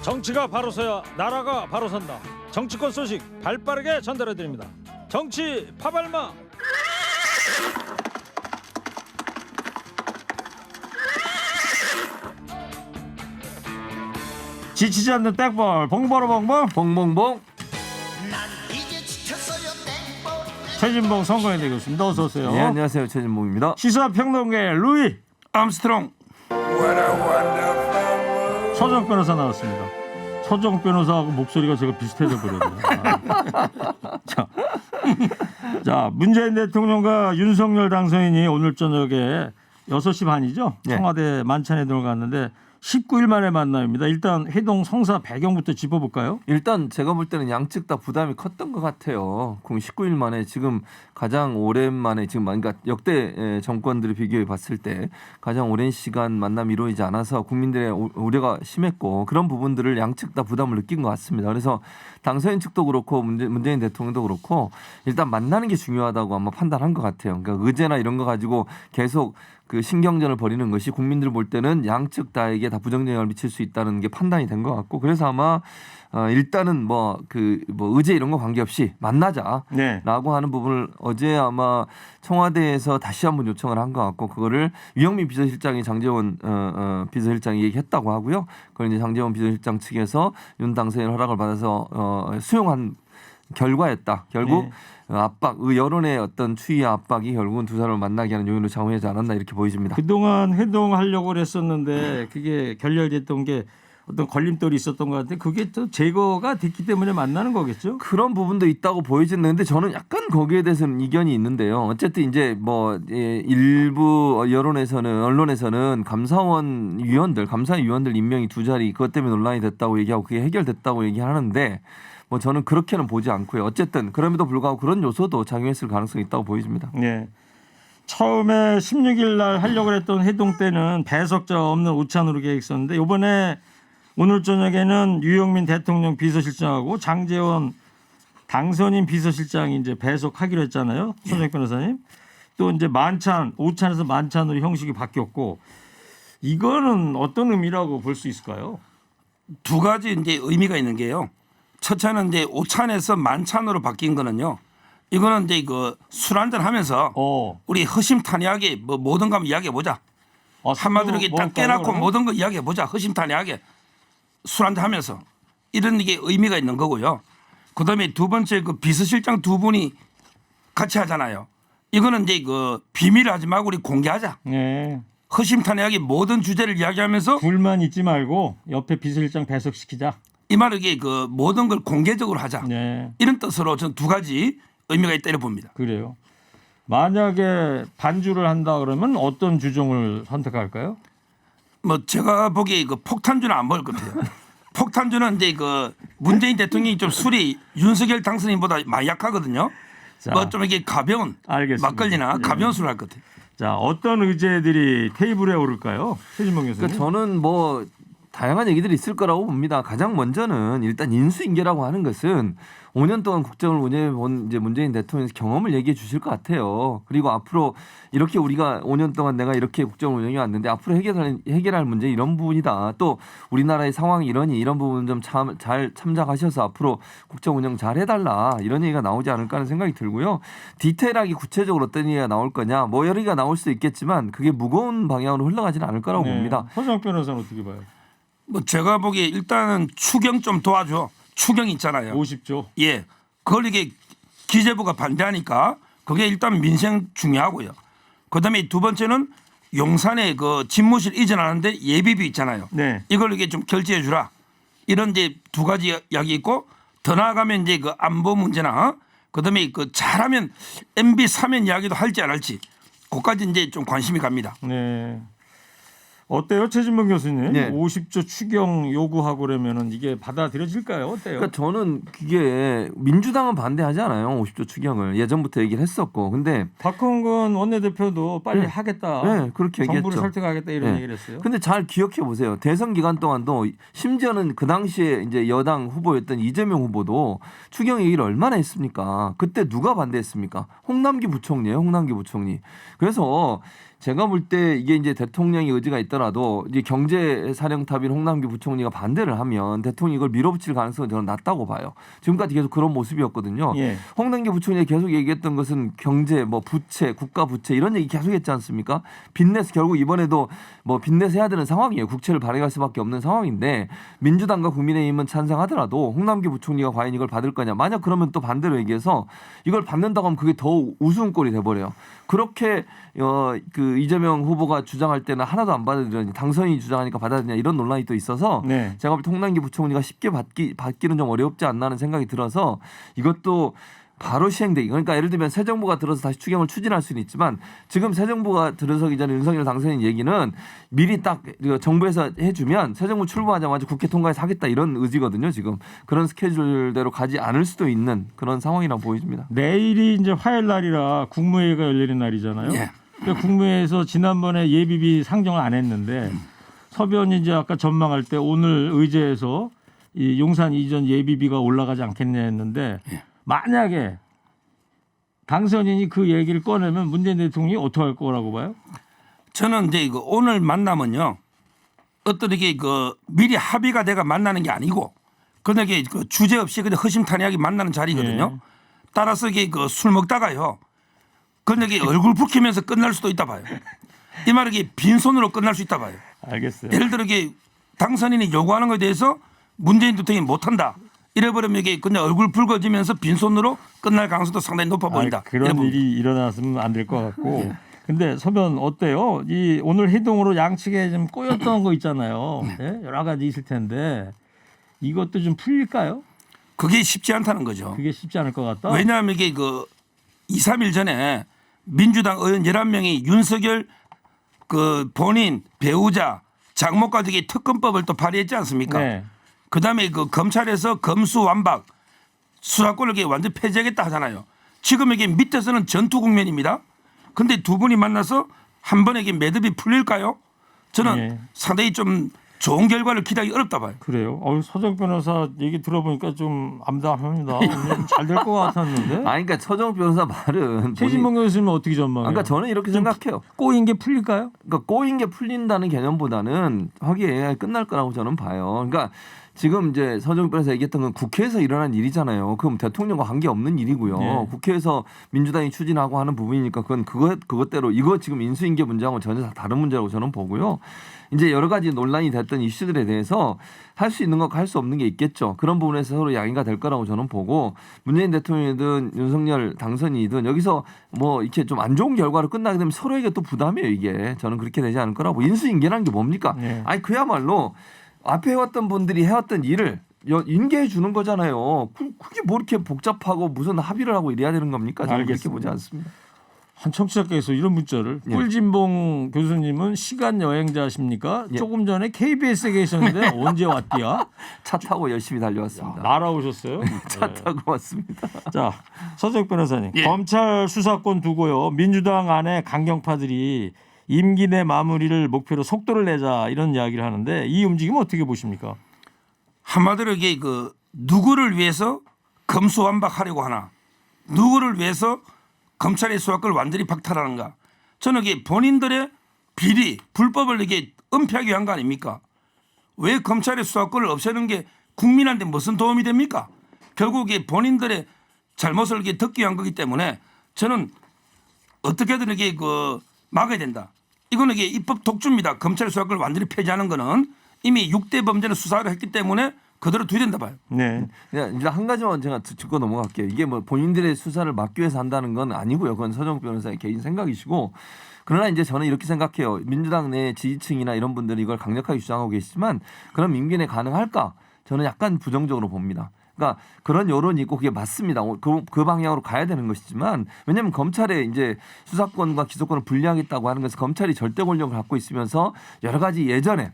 정치가 바로 서야 나라가 바로 선다. 정치권 소식 발빠르게 전달해드립니다. 정치 파발마. 지치지 않는 땡볼 봉보로 봉봉 봉봉봉. 최진봉 선거에 되겠습니다. 어서 오세요. 네, 안녕하세요. 최진봉입니다. 시사평론계 루이 암스트롱. 서정 변호사 나왔습니다. 서정 변호사하고 목소리가 제가 비슷해져 버렸네요. 자, 문재인 대통령과 윤석열 당선인이 오늘 저녁에 6시 반이죠. 네. 청와대 만찬에 들어갔는데 19일 만에 만남입니다. 일단 회동 성사 배경부터 짚어볼까요? 일단 제가 볼 때는 양측 다 부담이 컸던 것 같아요. 그럼 19일 만에 지금 가장 오랜만에 지금 그러니까 역대 정권들을 비교해 봤을 때 가장 오랜 시간 만남이 이루어지지 않아서 국민들의 우려가 심했고 그런 부분들을 양측 다 부담을 느낀 것 같습니다. 그래서 당선인 측도 그렇고 문재인 대통령도 그렇고 일단 만나는 게 중요하다고 아마 판단한 것 같아요. 그러니까 의제나 이런 거 가지고 계속 그 신경전을 벌이는 것이 국민들 볼 때는 양측 다에게 다 부정영향을 미칠 수 있다는 게 판단이 된 것 같고 그래서 아마 일단은 의제 이런 거 관계없이 만나자라고 네. 하는 부분을 어제 아마 청와대에서 다시 한번 요청을 한 것 같고 그거를 유영민 비서실장이 장제원 비서실장이 얘기했다고 하고요. 그걸 이제 장제원 비서실장 측에서 윤 당선인 허락을 받아서 수용한 결과였다. 결국 네. 압박, 여론의 어떤 추이와 압박이 결국은 두 사람을 만나게 하는 요인으로 작용하지 않았나 이렇게 보여집니다. 그동안 회동하려고 했었는데 그게 결렬됐던 게 어떤 걸림돌이 있었던 것 같은데 그게 또 제거가 됐기 때문에 만나는 거겠죠? 그런 부분도 있다고 보여지는데 저는 약간 거기에 대해서는 이견이 있는데요. 어쨌든 이제 일부 언론에서는 감사위원들 임명이 두 자리 그것 때문에 논란이 됐다고 얘기하고 그게 해결됐다고 얘기하는데 저는 그렇게는 보지 않고요. 어쨌든 그럼에도 불구하고 그런 요소도 작용했을 가능성이 있다고 보여집니다. 네. 처음에 16일 날 하려고 했던 회동 때는 배석자 없는 오찬으로 계획했었는데 이번에 오늘 저녁에는 유영민 대통령 비서실장하고 장제원 당선인 비서실장이 이제 배석하기로 했잖아요. 손정 변호사님. 또 이제 만찬, 오찬에서 만찬으로 형식이 바뀌었고 이거는 어떤 의미라고 볼 수 있을까요? 두 가지 이제 의미가 있는 게요. 첫째는 이제 오찬에서 만찬으로 바뀐 거는요. 이거는 이제 술 한잔 하면서 우리 허심탄회하게 모든 거 한번 이야기해 보자. 한마디로 이렇게 딱 깨놓고 모든 거 이야기해 보자. 허심탄회하게 술 한잔 하면서 이런 게 의미가 있는 거고요. 그다음에 두 번째 비서실장 두 분이 같이 하잖아요. 이거는 이제 비밀 하지 말고 우리 공개하자. 네. 허심탄회하게 모든 주제를 이야기하면서 불만 잊지 말고 옆에 비서실장 배석시키자. 이 말은 이게 모든 걸 공개적으로 하자. 네. 이런 뜻으로 저는 두 가지 의미가 있다고 봅니다. 그래요. 만약에 반주를 한다 그러면 어떤 주종을 선택할까요? 제가 보기에 폭탄주는 안 먹을 것 같아요. 폭탄주는 이제 문재인 대통령이 좀 술이 윤석열 당선인보다 많이 약하거든요. 좀 이게 가벼운 알겠습니다. 막걸리나 가벼운 술을 할 것 같아요. 자, 어떤 의제들이 테이블에 오를까요? 최진봉 교수님. 그러니까 저는 다양한 얘기들이 있을 거라고 봅니다. 가장 먼저는 일단 인수인계라고 하는 것은 5년 동안 국정을 운영해본 이제 문재인 대통령의 경험을 얘기해 주실 것 같아요. 그리고 앞으로 이렇게 우리가 5년 동안 내가 이렇게 국정을 운영해 왔는데 앞으로 해결할 문제 이런 부분이다. 또 우리나라의 상황이 이런 부분 좀 잘 참작하셔서 앞으로 국정 운영 잘 해달라. 이런 얘기가 나오지 않을까 하는 생각이 들고요. 디테일하게 구체적으로 어떤 얘기가 나올 거냐. 여러 얘기가 나올 수도 있겠지만 그게 무거운 방향으로 흘러가지는 않을 거라고 봅니다. 허정 변호사는 어떻게 봐요? 제가 보기에 일단은 추경 좀 도와줘. 추경 있잖아요. 50조. 예. 그걸 이게 기재부가 반대하니까 그게 일단 민생 중요하고요. 그다음에 두 번째는 용산에 집무실 이전하는데 예비비 있잖아요. 네. 이걸 이게 좀 결제해 주라. 이런 이제 두 가지 이야기 있고 더 나아가면 이제 안보 문제나 그다음에 잘하면 MB 사면 이야기도 할지 안 할지 그까지 이제 좀 관심이 갑니다. 네. 어때요, 최진봉 교수님? 네. 50조 추경 요구하고 그러면은 이게 받아들여질까요? 어때요? 그러니까 저는 그게 민주당은 반대하지 않아요. 50조 추경을 예전부터 얘기를 했었고, 근데 박홍근 원내대표도 빨리 네. 하겠다. 네, 그렇게 얘기했죠. 정부를 설득하겠다 이런 네. 얘기를 했어요. 근데 잘 기억해 보세요. 대선 기간 동안도 심지어는 그 당시에 이제 여당 후보였던 이재명 후보도 추경 얘기를 얼마나 했습니까? 그때 누가 반대했습니까? 홍남기 부총리예요. 홍남기 부총리. 그래서 제가 볼 때 이게 이제 대통령의 의지가 있더라도 이제 경제사령탑인 홍남기 부총리가 반대를 하면 대통령이 이걸 밀어붙일 가능성은 저는 낮다고 봐요. 지금까지 계속 그런 모습이었거든요. 예. 홍남기 부총리가 계속 얘기했던 것은 경제, 뭐 부채, 국가 부채 이런 얘기 계속 했지 않습니까? 빚내서 결국 이번에도 뭐 빚내서 해야 되는 상황이에요. 국채를 발행할 수밖에 없는 상황인데 민주당과 국민의힘은 찬성하더라도 홍남기 부총리가 과연 이걸 받을 거냐. 만약 그러면 또 반대로 얘기해서 이걸 받는다고 하면 그게 더 우스운 꼴이 돼버려요. 그렇게 그 이재명 후보가 주장할 때는 하나도 안 받아들이니 당선인이 주장하니까 받아들이냐 이런 논란이 또 있어서 네. 제가 볼 때 홍남기 부총리가 쉽게 받기는 좀 어렵지 않나 하는 생각이 들어서 이것도 바로 시행되기. 그러니까 예를 들면 새 정부가 들어서 다시 추경을 추진할 수는 있지만 지금 새 정부가 들어서기 전에 윤석열 당선인 얘기는 미리 딱 정부에서 해주면 새 정부 출범하자마자 국회 통과해서 하겠다 이런 의지거든요. 지금 그런 스케줄대로 가지 않을 수도 있는 그런 상황이라고 보여집니다. 내일이 이제 화요일 날이라 국무회의가 열리는 날이잖아요. 예. 그러니까 국무회의에서 지난번에 예비비 상정을 안 했는데 서변이 이제 아까 전망할 때 오늘 의제에서 이 용산 이전 예비비가 올라가지 않겠냐 했는데 만약에 당선인이 그 얘기를 꺼내면 문재인 대통령이 어떻게 할 거라고 봐요? 저는 이제 이거 오늘 만나면요. 어떤 이게 그 미리 합의가 돼가 만나는 게 아니고 그냥 이게 그 주제 없이 그냥 허심탄회하게 만나는 자리거든요. 예. 따라서 이게 그 술 먹다가요. 그냥 이게 얼굴 붉히면서 끝날 수도 있다 봐요. 이 말은 이게 빈손으로 끝날 수 있다 봐요. 알겠어요. 예를 들어 이게 당선인이 요구하는 것에 대해서 문재인 대통령이 못한다. 이래버리면 이게 그냥 얼굴 붉어지면서 빈손으로 끝날 가능성도 상당히 높아 보인다. 그런 일이 일어났으면 안 될 것 같고. 근데 서변 어때요? 이 오늘 회동으로 양측에 좀 꼬였던 거 있잖아요. 예? 여러 가지 있을 텐데 이것도 좀 풀릴까요? 그게 쉽지 않다는 거죠. 그게 쉽지 않을 것 같다. 왜냐하면 이게 그 2, 3일 전에 민주당 의원 11명이 윤석열 그 본인 배우자 장모까지 이게 특검법을 또 발의했지 않습니까? 네. 그다음에 그 검찰에서 검수완박 수사권을 이렇게 완전 폐지하겠다 하잖아요. 지금 이게 밑에서는 전투 국면입니다. 근데 두 분이 만나서 한 번에 이게 매듭이 풀릴까요? 저는 네. 상당히 좀 좋은 결과를 기대하기 어렵다 봐요. 그래요. 서정 변호사 얘기 들어보니까 좀 암담합니다. 잘 될 것 같았는데. 아니 그러니까 서정욱 변호사 말은 최진봉 교수님은 어떻게 전망해요? 그러니까 저는 이렇게 생각해요. 꼬인 게 풀릴까요? 그러니까 꼬인 게 풀린다는 개념보다는 화기애애하게 끝날 거라고 저는 봐요. 그러니까 지금 이제 서정욱 변호사 얘기했던 건 국회에서 일어난 일이잖아요. 그럼 대통령과 관계 없는 일이고요. 네. 국회에서 민주당이 추진하고 하는 부분이니까 그건 그것대로 이거 지금 인수인계 문제하고 전혀 다른 문제라고 저는 보고요. 이제 여러 가지 논란이 됐던 이슈들에 대해서 할 수 있는 것과 할 수 없는 게 있겠죠. 그런 부분에서 서로 양해가 될 거라고 저는 보고 문재인 대통령이든 윤석열 당선인이든 여기서 뭐 이렇게 좀 안 좋은 결과로 끝나게 되면 서로에게 또 부담이에요. 이게 저는 그렇게 되지 않을 거라고. 인수인계라는 게 뭡니까? 네. 아니 그야말로 앞에 해왔던 분들이 해왔던 일을 인계해 주는 거잖아요. 그게 뭐 이렇게 복잡하고 무슨 합의를 하고 이래야 되는 겁니까? 저는 그렇게 보지 않습니다. 한 청취자께서 이런 문자를 예. 꿀진봉 교수님은 시간 여행자십니까? 예. 조금 전에 KBS에 계셨는데 언제 왔디야? 차 타고 열심히 달려왔습니다. 날아오셨어요? 차 타고 왔습니다. 자, 서정 변호사님. 예. 검찰 수사권 두고요. 민주당 안에 강경파들이 임기 내 마무리를 목표로 속도를 내자 이런 이야기를 하는데 이 움직임 어떻게 보십니까? 한마디로 이게 그 누구를 위해서 검수완박하려고 하나, 누구를 위해서 검찰의 수사권을 완전히 박탈하는가. 저는 이게 본인들의 비리, 불법을 이게 은폐하기 위한 거 아닙니까? 왜 검찰의 수사권을 없애는 게 국민한테 무슨 도움이 됩니까? 결국 이게 본인들의 잘못을 이게 덮기 위한 거기 때문에 저는 어떻게든 이게 그 막아야 된다. 이거는 이게 입법 독주입니다. 검찰의 수사권을 완전히 폐지하는 거는 이미 6대 범죄는 수사를 했기 때문에 그대로 두야 된다 봐요. 네. 그냥 일단 한 가지만 제가 짚고 넘어갈게요. 이게 뭐 본인들의 수사를 막기 위해서 한다는 건 아니고요. 그건 서정욱 변호사의 개인 생각이시고. 그러나 이제 저는 이렇게 생각해요. 민주당 내 지지층이나 이런 분들이 이걸 강력하게 주장하고 계시지만 그럼 임기 내 가능할까? 저는 약간 부정적으로 봅니다. 그러니까 그런 여론이 있고 그게 맞습니다. 그 방향으로 가야 되는 것이지만 왜냐하면 검찰에 이제 수사권과 기소권을 분리하겠다고 하는 것은 검찰이 절대 권력을 갖고 있으면서 여러 가지 예전에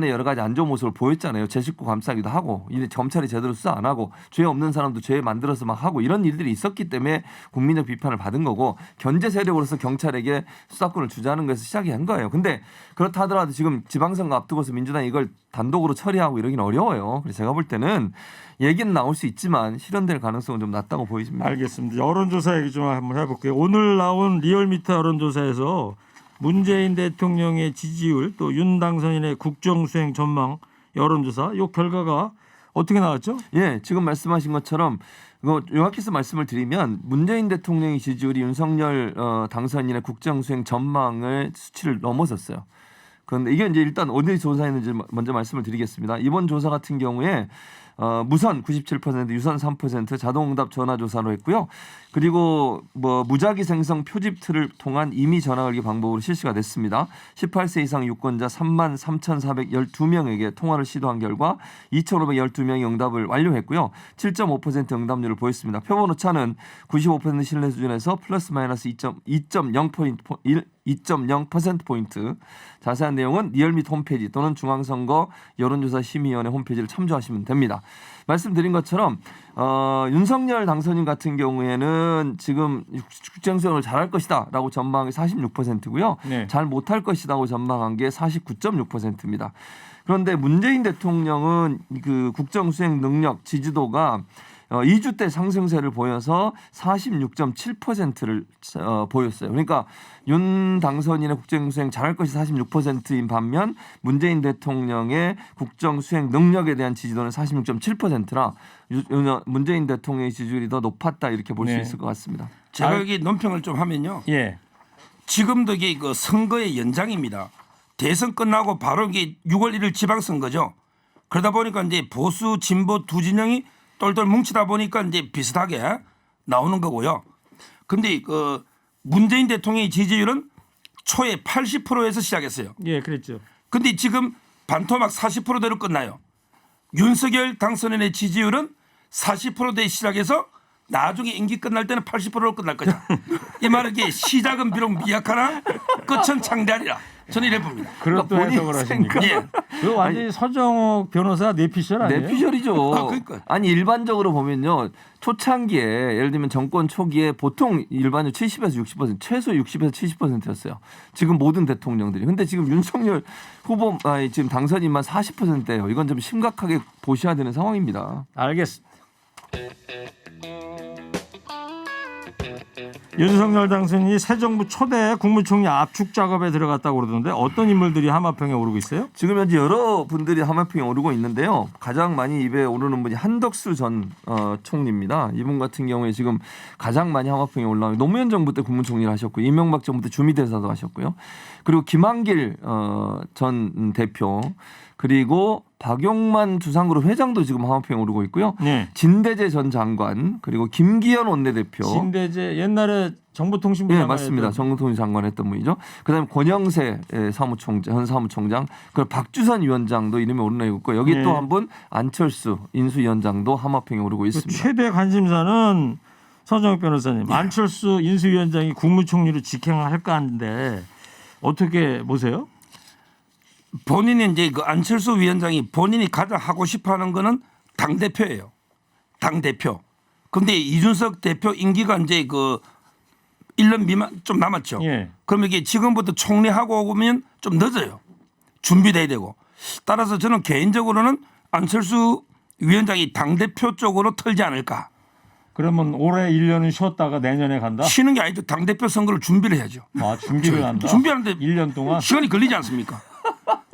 여러 가지 안 좋은 모습을 보였잖아요. 제 식구 감싸기도 하고 검찰이 제대로 수사 안 하고 죄 없는 사람도 죄 만들어서 막 하고 이런 일들이 있었기 때문에 국민적 비판을 받은 거고 견제 세력으로서 경찰에게 수사권을 주자는 것에서 시작이 한 거예요. 근데 그렇다 하더라도 지금 지방선거 앞두고서 민주당이 이걸 단독으로 처리하고 이러긴 어려워요. 그래서 제가 볼 때는 얘기는 나올 수 있지만 실현될 가능성은 좀 낮다고 보입니다. 알겠습니다. 여론조사 얘기 좀 한번 해볼게요. 오늘 나온 리얼미터 여론조사에서 문재인 대통령의 지지율 또 윤 당선인의 국정수행 전망 여론조사 이 결과가 어떻게 나왔죠? 예, 지금 말씀하신 것처럼 이거 요약해서 말씀을 드리면 문재인 대통령의 지지율이 윤석열 당선인의 국정수행 전망의 수치를 넘어섰어요. 그런데 이게 이제 일단 어디 조사했는지 먼저 말씀을 드리겠습니다. 이번 조사 같은 경우에 무선 97%, 유선 3%, 자동응답 전화조사로 했고요. 그리고 무작위 생성 표집틀을 통한 임의 전화걸기 방법으로 실시가 됐습니다. 18세 이상 유권자 33,412명에게 통화를 시도한 결과 2,512명이 응답을 완료했고요. 7.5% 응답률을 보였습니다. 표본 오차는 95% 신뢰 수준에서 플러스 마이너스 2.0%포인트. 자세한 내용은 리얼미터 홈페이지 또는 중앙선거 여론조사 심의위원회 홈페이지를 참조하시면 됩니다. 말씀드린 것처럼 윤석열 당선인 같은 경우에는 지금 국정수행을 잘할 것이다라고 전망한 게 46%고요. 네. 잘 못할 것이라고 전망한 게 49.6%입니다. 그런데 문재인 대통령은 그 국정수행 능력 지지도가 2주 때 상승세를 보여서 46.7%를 보였어요. 그러니까 윤 당선인의 국정수행 잘할 것이 46%인 반면 문재인 대통령의 국정수행 능력에 대한 지지도는 46.7%라 문재인 대통령의 지지율이 더 높았다 이렇게 볼 수 네. 있을 것 같습니다. 제가 여기 논평을 좀 하면요. 예. 지금도 이게 그 선거의 연장입니다. 대선 끝나고 바로 이게 6월 1일 지방선거죠. 그러다 보니까 이제 보수 진보 두 진영이 똘똘 뭉치다 보니까 이제 비슷하게 나오는 거고요. 근데 그 문재인 대통령의 지지율은 초에 80%에서 시작했어요. 예, 그랬죠. 근데 지금 반토막 40%대로 끝나요. 윤석열 당선인의 지지율은 40%대에 시작해서 나중에 임기 끝날 때는 80%로 끝날 거죠. 이 말은 이게 시작은 비록 미약하나 끝은 창대하리라. 저는 이래 봅니다. 그런 또 본인 해석을 하십니까? 예. 그 완전히 서정욱 변호사 뇌피셜 아니에요? 뇌피셜이죠. 그러니까요. 아니 일반적으로 보면요. 초창기에 예를 들면 정권 초기에 보통 일반적으로 70에서 60% 최소 60에서 70%였어요. 지금 모든 대통령들이. 근데 지금 윤석열 후보 지금 당선인만 40%예요. 이건 좀 심각하게 보셔야 되는 상황입니다. 알겠습니다. 윤석열 당선인이 새 정부 초대 국무총리 압축 작업에 들어갔다고 그러던데 어떤 인물들이 하마평에 오르고 있어요? 지금 현재 여러 분들이 하마평에 오르고 있는데요. 가장 많이 입에 오르는 분이 한덕수 전 총리입니다. 이분 같은 경우에 지금 가장 많이 하마평에 올라오고 노무현 정부 때 국무총리를 하셨고 이명박 정부 때 주미대사도 하셨고요. 그리고 김한길 전 대표 그리고 박용만 두산그룹 회장도 지금 하마평에 오르고 있고요. 네. 진대재 전 장관 그리고 김기현 원내대표. 신대재 옛날에 정보통신부 예, 장관 맞습니다. 했던. 정통위 장관 했던 분이죠. 그다음에 권영세 사무총장, 현 사무총장, 그리고 박주선 위원장도 이름이 오르고 있고 여기 네. 또 한 분 안철수 인수위원장도 하마평에 오르고 그 있습니다. 최대 관심사는 서정욱 변호사님. 안철수 인수위원장이 국무총리로 직행할까 하는데 어떻게 보세요? 본인이 이제 그 안철수 위원장이 본인이 가장 하고 싶어하는 거는 당 대표예요. 당 대표. 근데 이준석 대표 임기가 이제 그 1년 미만 좀 남았죠. 예. 그럼 이게 지금부터 총리하고 오면 좀 늦어요. 준비돼야 되고. 따라서 저는 개인적으로는 안철수 위원장이 당 대표 쪽으로 털지 않을까. 그러면 올해 1년은 쉬었다가 내년에 간다? 쉬는 게 아니죠. 당 대표 선거를 준비를 해야죠. 아, 준비를 한다. 준비하는데 1년 동안. 시간이 걸리지 않습니까?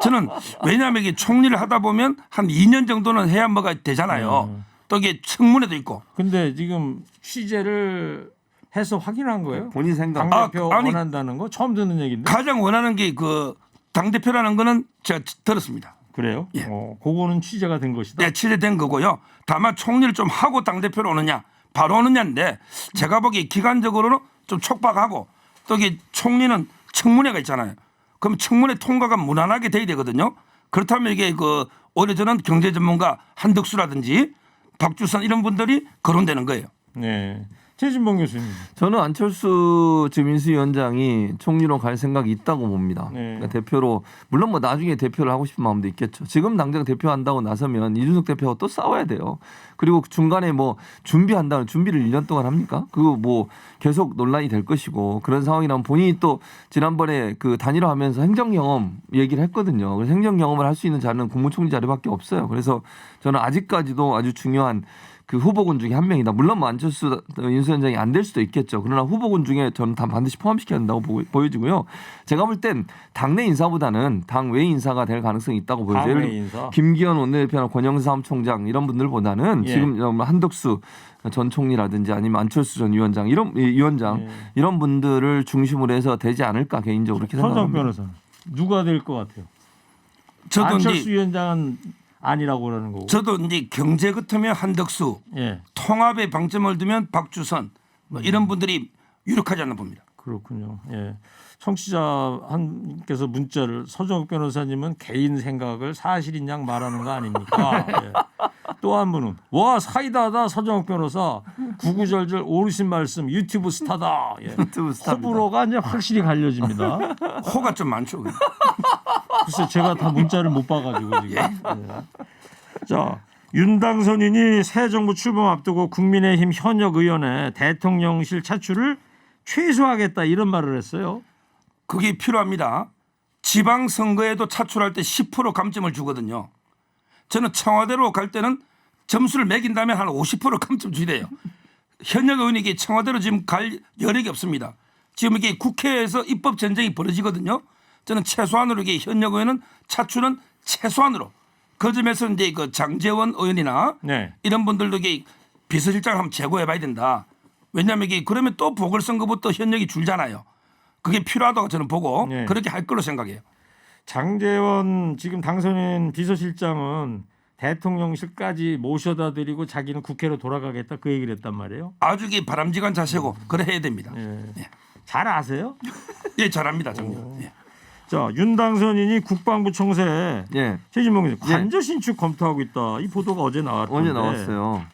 저는 왜냐하면 이게 총리를 하다 보면 한 2년 정도는 해야 뭐가 되잖아요. 또 이게 청문회도 있고. 근데 지금 취재를 해서 확인한 거예요? 본인 생각. 당대표 아니, 원한다는 거 처음 듣는 얘기인데. 가장 원하는 게 그 당대표라는 거는 제가 들었습니다. 그래요? 예. 그거는 취재가 된 것이다. 네, 취재된 거고요. 다만 총리를 좀 하고 당대표로 오느냐 바로 오느냐인데 제가 보기에 기간적으로는 좀 촉박하고 또 이게 총리는 청문회가 있잖아요. 그럼 청문회 통과가 무난하게 돼야 되거든요. 그렇다면 이게 그 오히려 저는 경제 전문가 한덕수라든지 박주선 이런 분들이 거론되는 거예요. 네. 최진봉 교수님. 저는 안철수 지금 인수위원장이 총리로 갈 생각이 있다고 봅니다. 네. 그러니까 대표로 물론 뭐 나중에 대표를 하고 싶은 마음도 있겠죠. 지금 당장 대표한다고 나서면 이준석 대표하고 또 싸워야 돼요. 그리고 중간에 뭐 준비한다는 준비를 1년 동안 합니까? 그거 뭐 계속 논란이 될 것이고 그런 상황이라면 본인이 또 지난번에 그 단일화하면서 행정 경험 얘기를 했거든요. 그래서 행정 경험을 할 수 있는 자리는 국무총리 자리밖에 없어요. 그래서 저는 아직까지도 아주 중요한 그 후보군 중에 한 명이다. 물론 뭐 안철수 인수위원장이 안 될 수도 있겠죠. 그러나 후보군 중에 저는 다 반드시 포함시켜야 한다고 보여지고요. 제가 볼 땐 당내 인사보다는 당 외 인사가 될 가능성이 있다고 보여져요. 당외 인사. 김기현 원내대표나 권영세 사무총장 이런 분들보다는 예. 지금 한덕수 전 총리라든지 아니면 안철수 전 위원장 이런 분들을 중심으로 해서 되지 않을까 개인적으로 그렇게 서정 생각합니다. 변호사는 누가 될 것 같아요? 저도 안철수 이제 위원장은 아니라고 그러는 거고. 저도 이제 경제 같으면 한덕수, 예. 통합에 방점을 두면 박주선 뭐 이런 분들이 유력하지 않나 봅니다. 그렇군요. 예. 청취자 한께서 문자를 서정욱 변호사님은 개인 생각을 사실인 양 말하는 거 아닙니까? 예. 또 한 분은 와 사이다다 서정욱 변호사 구구절절 오르신 말씀 유튜브 스타다. 예. 유튜브 스타입니다. 호불호가 이제 확실히 갈려집니다. 호가 좀 많죠. 글쎄 제가 다 문자를 못 봐가지고 지금. 예. 자 윤당선인이 새 정부 출범 앞두고 국민의힘 현역 의원의 대통령실 차출을 최소화하겠다 이런 말을 했어요. 그게 필요합니다. 지방선거에도 차출할 때 10% 감점을 주거든요. 저는 청와대로 갈 때는 점수를 매긴다면 한 50% 감점 주래요. 현역 의원이 청와대로 지금 갈 여력이 없습니다. 지금 이게 국회에서 입법 전쟁이 벌어지거든요. 저는 최소한으로 이게 현역 의원은 차출은 최소한으로 그 점에서 이제 그 장제원 의원이나 네. 이런 분들도 이게 비서실장을 한번 제고해봐야 된다. 왜냐하면 이게 그러면 또 보궐선거부터 현역이 줄잖아요. 그게 필요하다고 저는 보고 네. 그렇게 할 걸로 생각해요. 장제원 지금 당선인 비서실장은 대통령실까지 모셔다 드리고 자기는 국회로 돌아가겠다 그 얘기를 했단 말이에요. 아주 이게 바람직한 자세고 그래 해야 됩니다. 예. 잘 아세요? 예, 잘합니다, 정말. 예. 자, 윤 당선인이 국방부 청사에 예. 최진봉 교수님 관저 신축 검토하고 있다. 이 보도가 어제 나왔던데. 어제 나왔어요.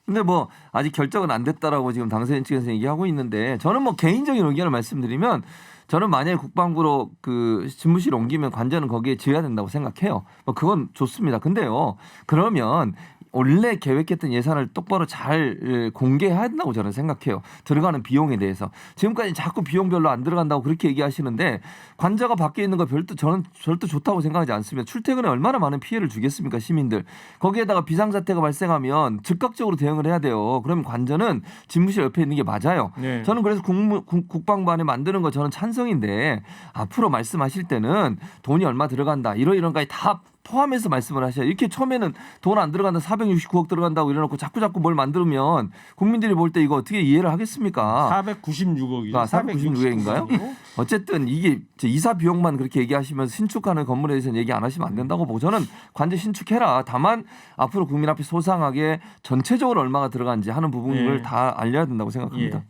근데 뭐 아직 결정은 안 됐다라고 지금 당선인 측에서 얘기하고 있는데 저는 뭐 개인적인 의견을 말씀드리면 저는 만약에 국방부로 그 집무실 옮기면 관저는 거기에 지어야 된다고 생각해요. 뭐 그건 좋습니다. 근데요. 그러면 원래 계획했던 예산을 똑바로 잘 공개해야 된다고 저는 생각해요. 들어가는 비용에 대해서. 지금까지 자꾸 비용 별로 안 들어간다고 그렇게 얘기하시는데 관저가 밖에 있는 거 저는 절대 좋다고 생각하지 않습니다. 출퇴근에 얼마나 많은 피해를 주겠습니까 시민들. 거기에다가 비상사태가 발생하면 즉각적으로 대응을 해야 돼요. 그러면 관저는 집무실 옆에 있는 게 맞아요. 네. 저는 그래서 국방부 안에 만드는 거 저는 찬성인데 앞으로 말씀하실 때는 돈이 얼마 들어간다 이런 거까지 다 포함해서 말씀을 하셔야 이렇게 처음에는 돈 안 들어간다 469억 들어간다고 이래놓고 자꾸 뭘 만들면 국민들이 볼 때 이거 어떻게 이해를 하겠습니까? 496억이죠. 아, 496억인가요? 어쨌든 이게 이사 비용만 그렇게 얘기하시면서 신축하는 건물에 대해서는 얘기 안 하시면 안 된다고 보고 저는 관저 신축해라. 다만 앞으로 국민 앞에 소상하게 전체적으로 얼마가 들어간지 하는 부분을 예. 다 알려야 된다고 생각합니다. 예.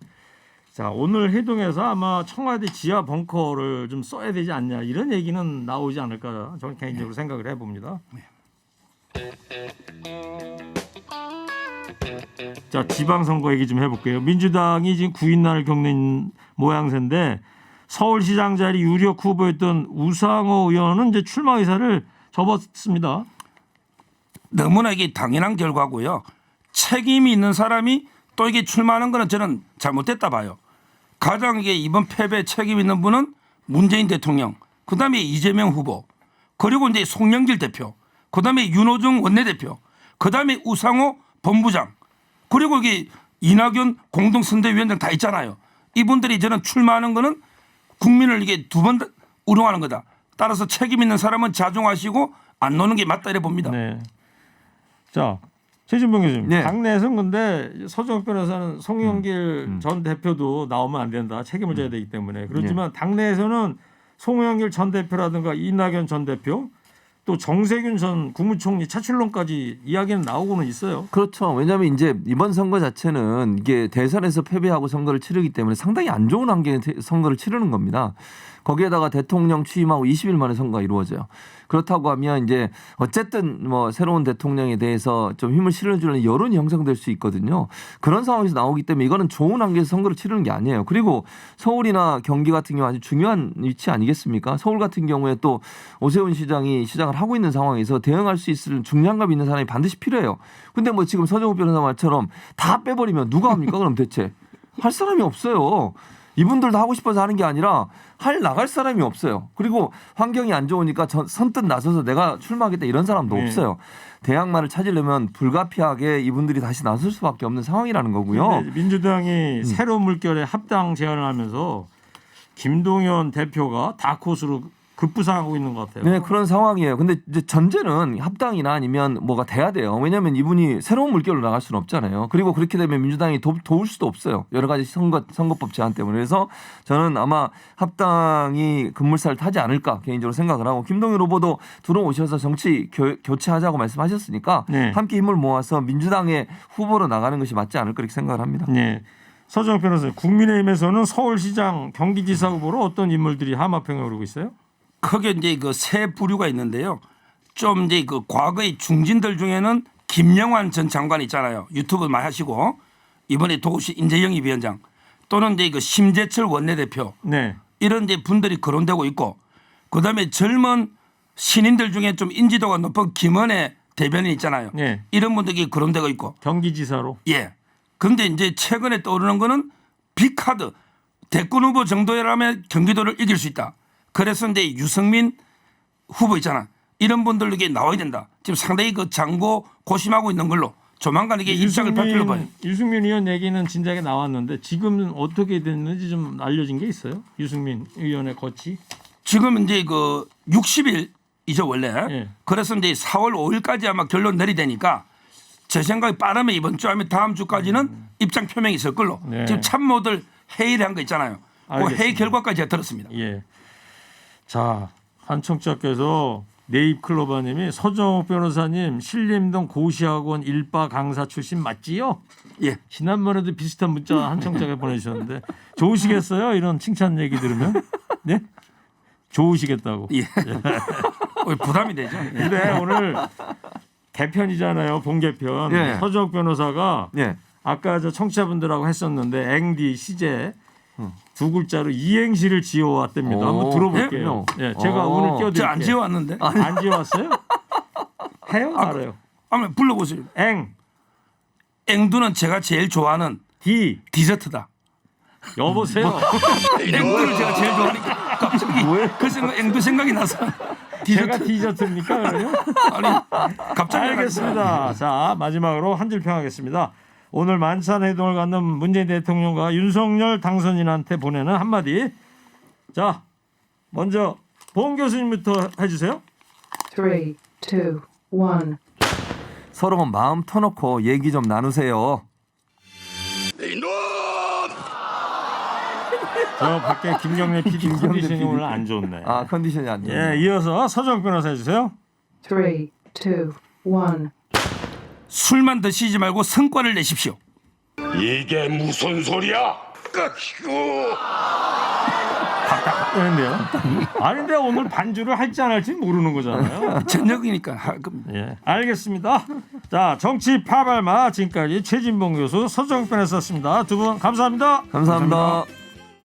자, 오늘 회동에서 아마 청와대 지하 벙커를 좀 써야 되지 않냐 이런 얘기는 나오지 않을까 저는 개인적으로 생각을 해봅니다. 자, 지방선거 얘기 좀 해볼게요. 민주당이 지금 구인난을 겪는 모양새인데 서울시장 자리 유력 후보였던 우상호 의원은 이제 출마 의사를 접었습니다. 너무나 이게 당연한 결과고요. 책임이 있는 사람이 또 이게 출마하는 거는 저는 잘못됐다 봐요. 가장 이게 이번 패배 책임 있는 분은 문재인 대통령, 그다음에 이재명 후보, 그리고 이제 송영길 대표, 그다음에 윤호중 원내대표, 그다음에 우상호 본부장, 그리고 이게 이낙연 공동선대위원장 다 있잖아요. 이분들이 저는 출마하는 거는 국민을 이게 두 번 우롱하는 거다. 따라서 책임 있는 사람은 자중하시고 안 노는 게 맞다 이래 봅니다. 네. 자, 최진봉 교수님. 네. 당내에서는 근데 서정욱 변호사는 송영길 전 대표도 나오면 안 된다. 책임을 져야 되기 때문에. 그렇지만 당내에서는 송영길 전 대표라든가 이낙연 전 대표 또 정세균 전 국무총리 차출론까지 이야기는 나오고는 있어요. 그렇죠. 왜냐하면 이제 이번 선거 자체는 이게 대선에서 패배하고 선거를 치르기 때문에 상당히 안 좋은 환경에 선거를 치르는 겁니다. 거기에다가 대통령 취임하고 20일 만에 선거가 이루어져요. 그렇다고 하면 이제 어쨌든 뭐 새로운 대통령에 대해서 좀 힘을 실어주는 여론이 형성될 수 있거든요. 그런 상황에서 나오기 때문에 이거는 좋은 환경에서 선거를 치르는 게 아니에요. 그리고 서울이나 경기 같은 경우 아주 중요한 위치 아니겠습니까? 서울 같은 경우에 또 오세훈 시장이 시장을 하고 있는 상황에서 대응할 수 있을 중량감 있는 사람이 반드시 필요해요. 근데 뭐 지금 서정욱 변호사 말처럼 다 빼버리면 누가 합니까? 그럼 대체 할 사람이 없어요. 이분들도 하고 싶어서 하는 게 아니라 나갈 사람이 없어요. 그리고 환경이 안 좋으니까 선뜻 나서서 내가 출마하겠다 이런 사람도 없어요. 대항마를 찾으려면 불가피하게 이분들이 다시 나설 수밖에 없는 상황이라는 거고요. 민주당이 새로운 물결에 합당 제안을 하면서 김동연 대표가 다크호스로 급부상하고 있는 것 같아요. 네, 그런 상황이에요. 근데 이제 전제는 합당이나 아니면 뭐가 돼야 돼요. 왜냐하면 이분이 새로운 물결로 나갈 수는 없잖아요. 그리고 그렇게 되면 민주당이 도울 수도 없어요. 여러 가지 선거법 제한 때문에. 그래서 저는 아마 합당이 급물살을 타지 않을까 개인적으로 생각을 하고 김동연 후보도 들어오셔서 정치 교체하자고 말씀하셨으니까 함께 힘을 모아서 민주당의 후보로 나가는 것이 맞지 않을까 이렇게 생각을 합니다. 네. 서정욱 변호사님, 국민의힘에서는 서울시장, 경기지사 후보로 어떤 인물들이 하마평에 오르고 있어요? 크게 이제 그 세 부류가 있는데요. 좀 이제 그 과거의 중진들 중에는 김영환 전 장관 있잖아요. 유튜브 많이 하시고 이번에 도시 인재영입위원장 또는 이제 그 심재철 원내대표 이런 이제 분들이 거론되고 있고 그다음에 젊은 신인들 중에 좀 인지도가 높은 김은혜 대변인 있잖아요. 이런 분들이 거론되고 있고 경기지사로. 예. 그런데 이제 최근에 떠오르는 거는 빅카드 대권 후보 정도라면 경기도를 이길 수 있다. 그래서 이제 유승민 후보 있잖아. 이런 분들에게 나와야 된다. 지금 상당히 그 장고 고심하고 있는 걸로 조만간 이게 입장을 발표를 봐요. 유승민 의원 얘기는 진작에 나왔는데 지금은 어떻게 됐는지 좀 알려진 게 있어요? 유승민 의원의 거치? 지금 이제 그 60일이죠 원래. 그래서 이제 4월 5일까지 아마 결론 내리되니까 제 생각에 빠르면 이번 주 아니면 다음 주까지는 입장 표명이 있을 걸로. 지금 참모들 회의를 한 거 있잖아요. 그 회의 결과까지 제가 들었습니다. 예. 자, 한 청취자께서 네잎클로바님이 서정욱 변호사님 신림동 고시학원 일바 강사 출신 맞지요? 예. 지난번에도 비슷한 문자 한 청취자가 보내주셨는데 좋으시겠어요? 이런 칭찬 얘기 들으면? 네? 좋으시겠다고. 예. 부담이 되죠. 근데 오늘 개편이잖아요. 본개편. 서정욱 변호사가 아까 저 청취자분들하고 했었는데 앵디 시제 두 글자로 이행시를 지어왔답니다. 한번 들어볼게요. 제가 오늘 띄워드릴게요. 저 안 지어왔는데. 안 지어왔어요? 해요? 알아요. 한번 불러보세요. 앵두는 제가 제일 좋아하는 디저트다. 여보세요. 앵두를 제가 제일 좋아하니까 갑자기 그 생각 앵두 생각이 나서. 제가 디저트입니까? 그러면? 아니 갑자기 알겠습니다. 자 마지막으로 한 줄 평하겠습니다. 오늘 만찬 회동을 갖는 문재인 대통령과 윤석열 당선인한테 보내는 한마디. 자, 먼저 보험 교수님부터 해주세요. 3, 2, 1. 서로 마음 터놓고 얘기 좀 나누세요. 이놈! 저 밖에 김경래 PD 컨디션이 오늘 안 좋네. 아 컨디션이 안 좋네. 예, 이어서 서정욱 변호사 해주세요. 3, 2, 1. 술만 드시지 말고 성과를 내십시오. 이게 무슨 소리야? 끄고 답답한데요. 아닌데 오늘 반주를 할지 안 할지 모르는 거잖아요. 저녁이니까. 예, 알겠습니다. 자, 정치 파발마 지금까지 최진봉 교수 서정욱 변호사였습니다. 두 분 감사합니다. 감사합니다.